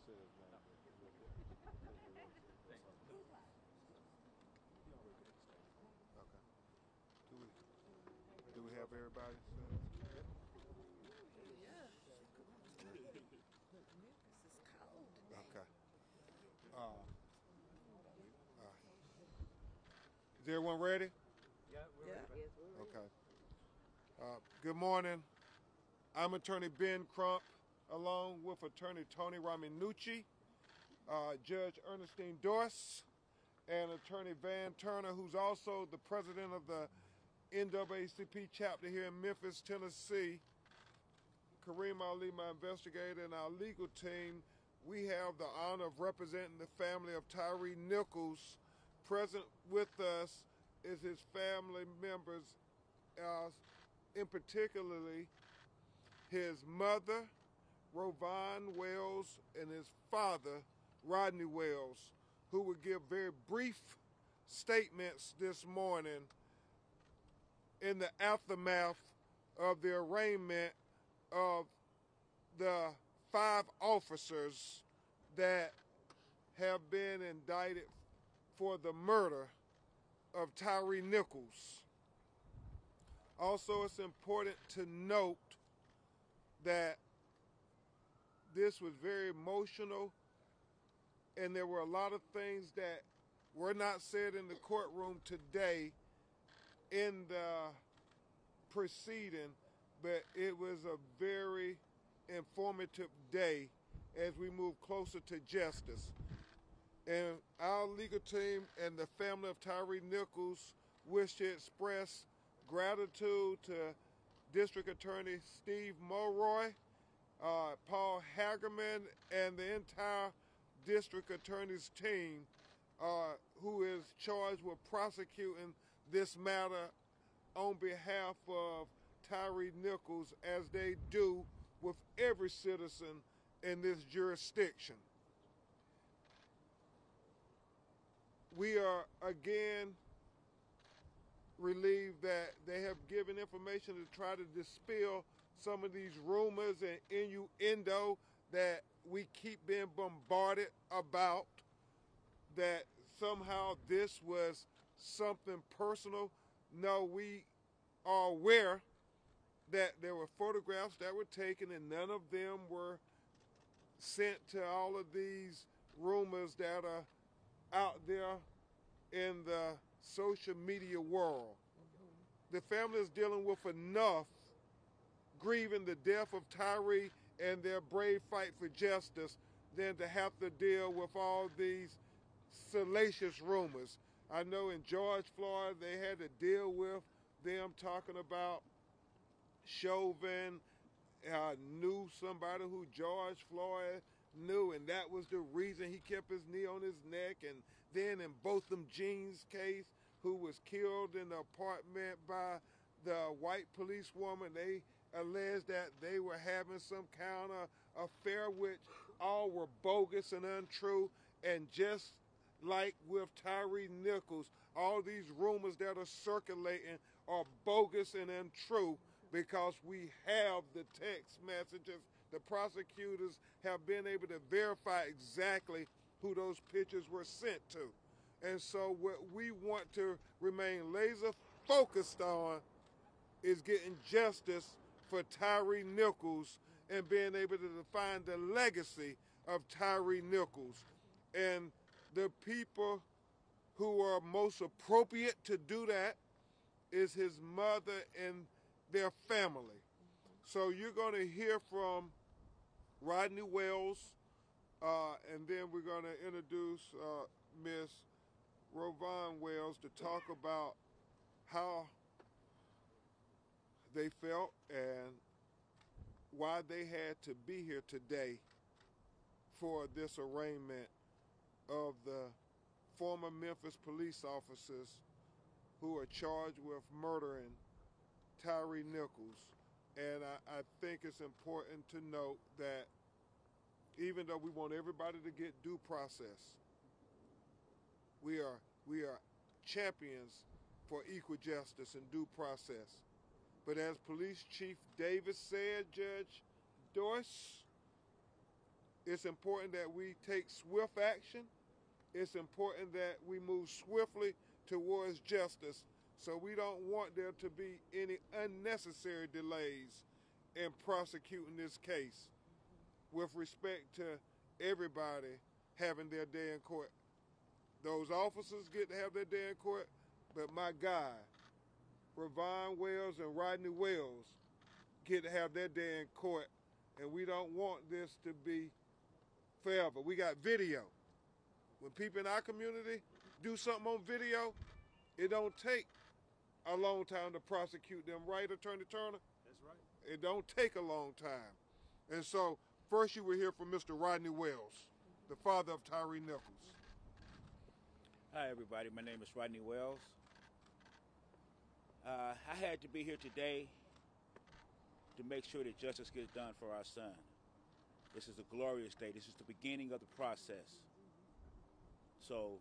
say his name. Okay. Do we have everybody? Yeah. This is cold today. Okay. Is everyone ready? Yeah, we're ready. Yes, Okay. Good morning. I'm Attorney Ben Crump, along with Attorney Tony Raminucci, Judge Ernestine Doyce, and Attorney Van Turner, who's also the president of the NAACP chapter here in Memphis, Tennessee. Kareem Ali, my investigator, and our legal team. We have the honor of representing the family of Tyre Nichols. Present with us is his family members, in particularly his mother, RowVaughn Wells, and his father, Rodney Wells, who will give very brief statements this morning in the aftermath of the arraignment of the 5 officers that have been indicted for the murder of Tyre Nichols. Also, it's important to note that this was very emotional, and there were a lot of things that were not said in the courtroom today in the proceeding, but it was a very informative day as we move closer to justice. And our legal team and the family of Tyre Nichols wish to express gratitude to District Attorney Steve Mulroy, Paul Hagerman, and the entire District Attorney's team who is charged with prosecuting this matter on behalf of Tyre Nichols, as they do with every citizen in this jurisdiction. We are again relieved that they have given information to try to dispel some of these rumors and innuendo that we keep being bombarded about, that somehow this was something personal. No, we are aware that there were photographs that were taken and none of them were sent to all of these rumors that are out there in the social media world. The family is dealing with enough grieving the death of Tyre and their brave fight for justice than to have to deal with all these salacious rumors. I know in George Floyd they had to deal with them talking about Chauvin knew somebody who George Floyd knew, and that was the reason he kept his knee on his neck. And then in Botham Jean's case, who was killed in the apartment by the white policewoman, they alleged that they were having some kind of affair, which all were bogus and untrue. And just like with Tyre Nichols, all these rumors that are circulating are bogus and untrue, because we have the text messages. The prosecutors have been able to verify exactly who those pictures were sent to. And so what we want to remain laser focused on is getting justice for Tyre Nichols and being able to define the legacy of Tyre Nichols. And the people who are most appropriate to do that is his mother and their family. So you're going to hear from Rodney Wells, and then we're going to introduce Miss RowVaughn Wells to talk about how they felt and why they had to be here today for this arraignment of the former Memphis police officers who are charged with murdering Tyre Nichols. And I think it's important to note that even though we want everybody to get due process, we are champions for equal justice and due process. But as Police Chief Davis said, Judge Doyce, It's important that we take swift action. It's important that we move swiftly towards justice. So we don't want there to be any unnecessary delays in prosecuting this case with respect to everybody having their day in court. Those officers get to have their day in court, but my guy, RowVaughn Wells and Rodney Wells, get to have their day in court, and we don't want this to be forever. We got video. When people in our community do something on video, it don't take a long time to prosecute them, right, Attorney Turner? That's right. It don't take a long time. And so, first you will hear from Mr. Rodney Wells, the father of Tyre Nichols. Hi, everybody. My name is Rodney Wells. I had to be here today to make sure that justice gets done for our son. This is a glorious day. This is the beginning of the process. So,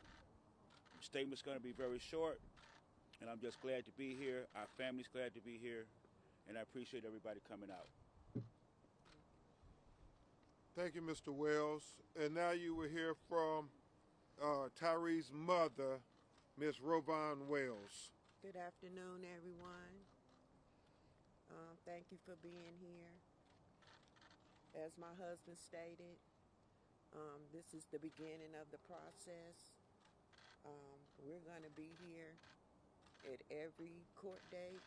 the statement's going to be very short, and I'm just glad to be here. Our family's glad to be here, and I appreciate everybody coming out. Thank you, Mr. Wells. And now you will hear from Tyre's mother, Miss RowVaughn Wells. Good afternoon, everyone. Thank you for being here. As my husband stated, this is the beginning of the process. We're going to be here at every court date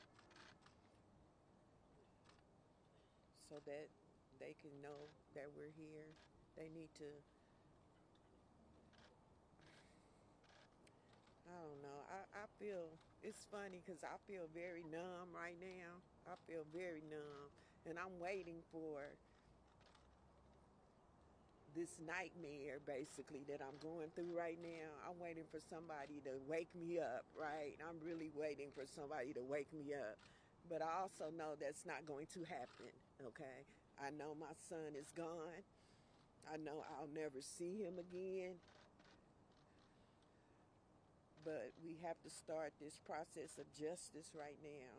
so that they can know that we're here. They need to, I don't know, I feel, it's funny because I feel very numb right now. I feel very numb, and I'm waiting for this nightmare, basically, that I'm going through right now. I'm waiting for somebody to wake me up, right? I'm really waiting for somebody to wake me up. But I also know that's not going to happen, okay? I know my son is gone. I know I'll never see him again. But we have to start this process of justice right now.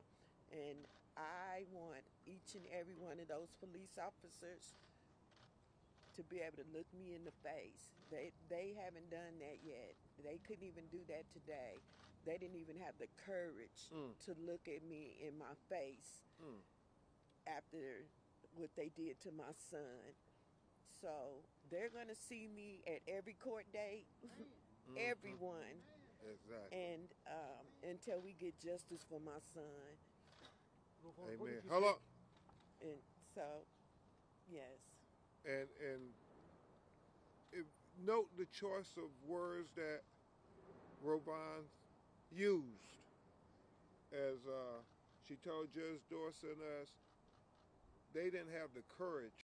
And I want each and every one of those police officers to be able to look me in the face. They haven't done that yet. They couldn't even do that today. They didn't even have the courage to look at me in my face after what they did to my son. So they're going to see me at every court date, everyone. Exactly. And until we get justice for my son. Amen. Hello. And so, yes. And note the choice of words that RowVaughn used. As she told Judge Dorsey and us, they didn't have the courage